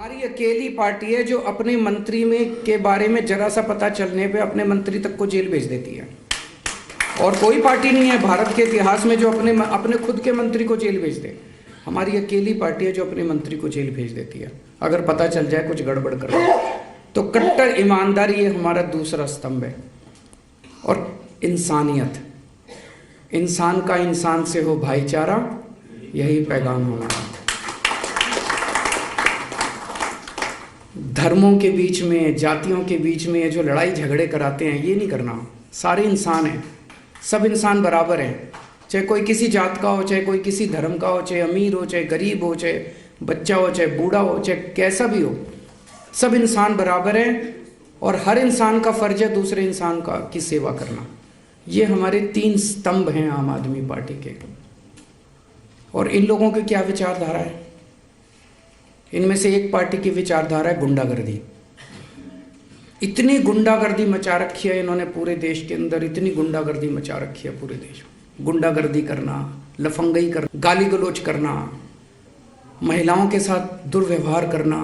हमारी अकेली पार्टी है जो अपने मंत्री में के बारे में जरा सा पता चलने पे अपने मंत्री तक को जेल भेज देती है। और कोई पार्टी नहीं है भारत के इतिहास में जो अपने खुद के मंत्री को जेल भेज दे। हमारी अकेली पार्टी है जो अपने मंत्री को जेल भेज देती है अगर पता चल जाए कुछ गड़बड़ कर रहा है। तो कट्टर ईमानदारी ये हमारा दूसरा स्तंभ है। और इंसानियत, इंसान का इंसान से हो भाईचारा, यही पैगाम हमारा। धर्मों के बीच में, जातियों के बीच में ये जो लड़ाई झगड़े कराते हैं ये नहीं करना। सारे इंसान हैं, सब इंसान बराबर हैं, चाहे कोई किसी जात का हो, चाहे कोई किसी धर्म का हो, चाहे अमीर हो, चाहे गरीब हो, चाहे बच्चा हो, चाहे बूढ़ा हो, चाहे कैसा भी हो, सब इंसान बराबर हैं। और हर इंसान का फर्ज है दूसरे इंसान की सेवा करना। ये हमारे 3 स्तंभ हैं आम आदमी पार्टी के। और इन लोगों की क्या विचारधारा है? इनमें से एक पार्टी की विचारधारा है गुंडागर्दी। इतनी गुंडागर्दी मचा रखी है इन्होंने पूरे देश के अंदर, इतनी गुंडागर्दी मचा रखी है पूरे देश में। गुंडागर्दी करना, लफंगई करना, गाली गलौज करना, महिलाओं के साथ दुर्व्यवहार करना।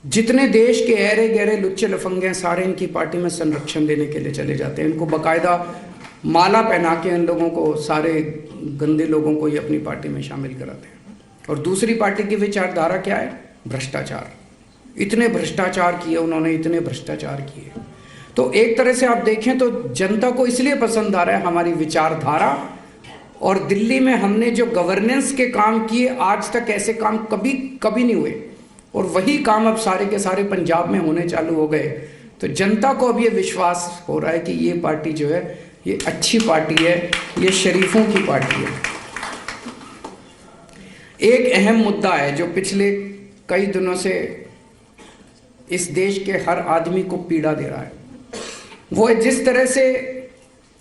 जितने देश के ऐरे गहरे लुच्चे लफंगे हैं सारे इनकी पार्टी में संरक्षण देने के लिए चले जाते हैं। इनको बाकायदा माला पहना के इन लोगों को, सारे गंदे लोगों को ये अपनी पार्टी में शामिल कराते हैं। और दूसरी पार्टी की विचारधारा क्या है? भ्रष्टाचार। इतने भ्रष्टाचार किए उन्होंने, इतने भ्रष्टाचार किए। तो एक तरह से आप देखें तो जनता को इसलिए पसंद आ रहा है हमारी विचारधारा। और दिल्ली में हमने जो गवर्नेंस के काम किए, आज तक ऐसे काम कभी नहीं हुए। और वही काम अब सारे के सारे पंजाब में होने चालू हो गए। तो जनता को अब ये विश्वास हो रहा है कि ये पार्टी जो है ये अच्छी पार्टी है, ये शरीफों की पार्टी है। एक अहम मुद्दा है जो पिछले कई दिनों से इस देश के हर आदमी को पीड़ा दे रहा है, वो है जिस तरह से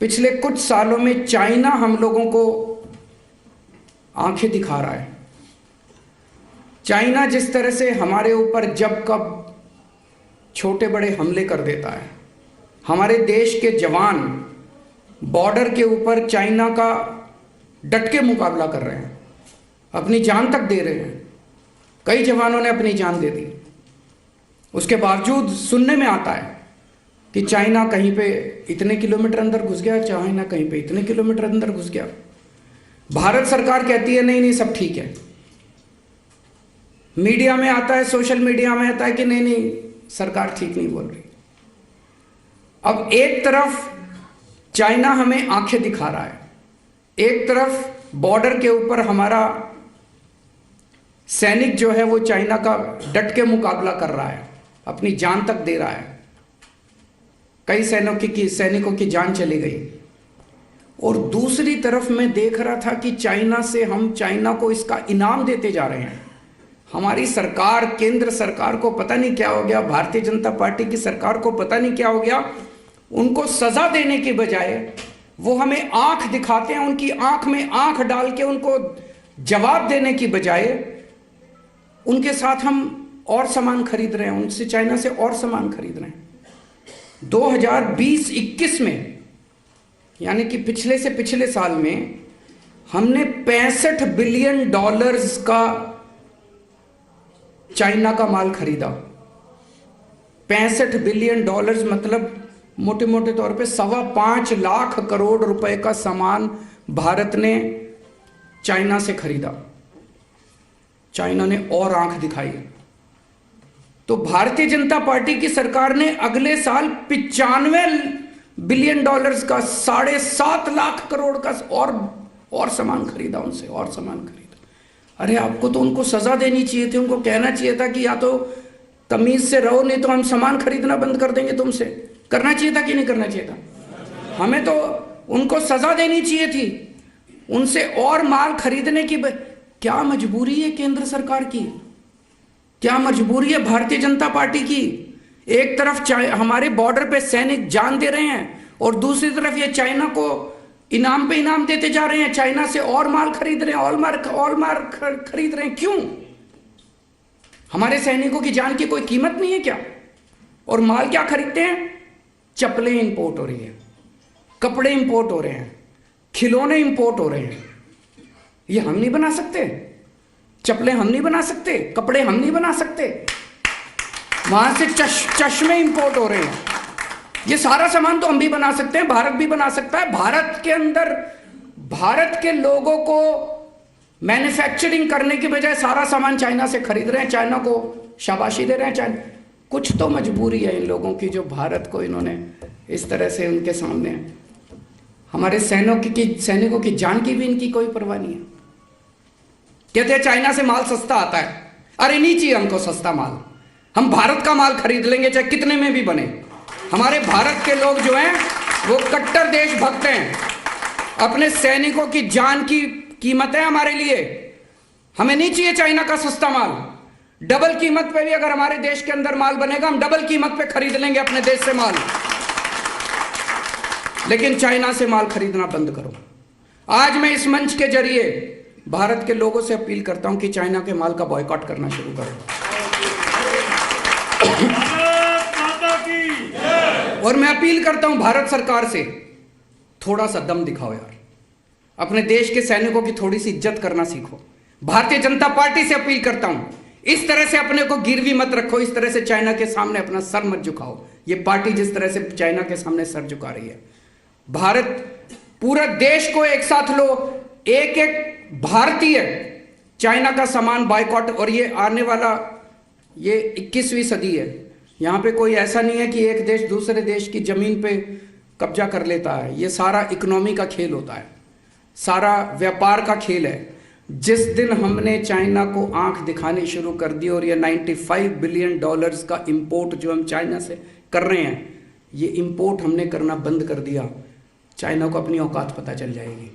पिछले कुछ सालों में चाइना हम लोगों को आंखें दिखा रहा है। चाइना जिस तरह से हमारे ऊपर जब कब छोटे बड़े हमले कर देता है। हमारे देश के जवान बॉर्डर के ऊपर चाइना का डट के मुकाबला कर रहे हैं, अपनी जान तक दे रहे हैं। कई जवानों ने अपनी जान दे दी। उसके बावजूद सुनने में आता है कि चाइना कहीं पे इतने किलोमीटर अंदर घुस गया, चाइना कहीं पे इतने किलोमीटर अंदर घुस गया। भारत सरकार कहती है नहीं सब ठीक है। मीडिया में आता है, सोशल मीडिया में आता है कि नहीं सरकार ठीक नहीं बोल रही। अब एक तरफ चाइना हमें आंखें दिखा रहा है, एक तरफ बॉर्डर के ऊपर हमारा सैनिक जो है वो चाइना का डट के मुकाबला कर रहा है, अपनी जान तक दे रहा है। कई सैनिकों की जान चली गई। और दूसरी तरफ मैं देख रहा था कि चाइना को इसका इनाम देते जा रहे हैं। हमारी सरकार, केंद्र सरकार को पता नहीं क्या हो गया, भारतीय जनता पार्टी की सरकार को पता नहीं क्या हो गया। उनको सजा देने के बजाय वो हमें आंख दिखाते हैं, उनकी आंख में आंख डाल के उनको जवाब देने की बजाय उनके साथ हम और सामान खरीद रहे हैं, उनसे चाइना से और सामान खरीद रहे हैं। 2020-21 में यानी कि पिछले से पिछले साल में हमने $65 बिलियन का चाइना का माल खरीदा। $65 बिलियन मतलब मोटे मोटे तौर पे 5.25 लाख करोड़ रुपए का सामान भारत ने चाइना से खरीदा। चाइना ने और आंख दिखाई। तो भारतीय जनता पार्टी की सरकार ने अगले साल $95 बिलियन का 7.5 लाख करोड़ का और सामान खरीदा उनसे, और सामान खरीदा। अरे आपको तो उनको सजा देनी चाहिए थी, उनको कहना चाहिए था कि या तो तमीज से रहो नहीं तो हम सामान खरीदना बंद कर देंगे तुमसे। करना चाहिए था कि नहीं करना चाहिए था? हमें तो उनको सजा देनी चाहिए थी, उनसे और माल खरीदने की। क्या मजबूरी है केंद्र सरकार की? क्या मजबूरी है भारतीय जनता पार्टी की? एक तरफ हमारे बॉर्डर पे सैनिक जान दे रहे हैं और दूसरी तरफ ये चाइना को इनाम पे इनाम देते जा रहे हैं, चाइना से और माल खरीद रहे हैं, और माल खरीद रहे हैं। क्यों? हमारे सैनिकों की जान की कोई कीमत नहीं है क्या? और माल क्या खरीदते हैं? चप्पलें इंपोर्ट हो रही है, कपड़े इंपोर्ट हो रहे हैं, खिलौने इंपोर्ट हो रहे हैं। ये हम नहीं बना सकते? चप्पलें हम नहीं बना सकते, कपड़े हम नहीं बना सकते, वहां से चश्मे इंपोर्ट हो रहे हैं। ये सारा सामान तो हम भी बना सकते हैं, भारत भी बना सकता है। भारत के अंदर भारत के लोगों को मैन्युफैक्चरिंग करने की बजाय सारा सामान चाइना से खरीद रहे हैं, चाइना को शाबाशी दे रहे हैं। चाइना, कुछ तो मजबूरी है इन लोगों की जो भारत को इन्होंने इस तरह से उनके सामने, हमारे सैनिकों की जान की भी इनकी कोई परवाह नहीं है। कहते हैं चाइना से माल सस्ता आता है, अरे नहीं चाहिए हमको सस्ता माल, हम भारत का माल खरीद लेंगे चाहे कितने में भी बने। हमारे भारत के लोग जो हैं वो कट्टर देशभक्त हैं, अपने सैनिकों की जान की कीमत है हमारे लिए। हमें नहीं चाहिए चाइना का सस्ता माल, डबल कीमत पे भी अगर हमारे देश के अंदर माल बनेगा हम डबल कीमत पे खरीद लेंगे अपने देश से माल, लेकिन चाइना से माल खरीदना बंद करो। आज मैं इस मंच के जरिए भारत के लोगों से अपील करता हूं कि चाइना के माल का बॉयकॉट करना शुरू करो। और मैं अपील करता हूं भारत सरकार से, थोड़ा सा दम दिखाओ यार, अपने देश के सैनिकों की थोड़ी सी इज्जत करना सीखो। भारतीय जनता पार्टी से अपील करता हूं, इस तरह से अपने को गिरवी मत रखो, इस तरह से चाइना के सामने अपना सर मत झुकाओ। ये पार्टी जिस तरह से चाइना के सामने सर झुका रही है, भारत पूरा देश को एक साथ लो, एक एक भारतीय चाइना का सामान बायकॉट। और ये आने वाला ये 21वीं सदी है, यहां पे कोई ऐसा नहीं है कि एक देश दूसरे देश की जमीन पे कब्जा कर लेता है। ये सारा इकोनॉमी का खेल होता है, सारा व्यापार का खेल है। जिस दिन हमने चाइना को आंख दिखानी शुरू कर दी और ये $95 बिलियन का इंपोर्ट जो हम चाइना से कर रहे हैं, ये इंपोर्ट हमने करना बंद कर दिया, चाइना को अपनी औकात पता चल जाएगी।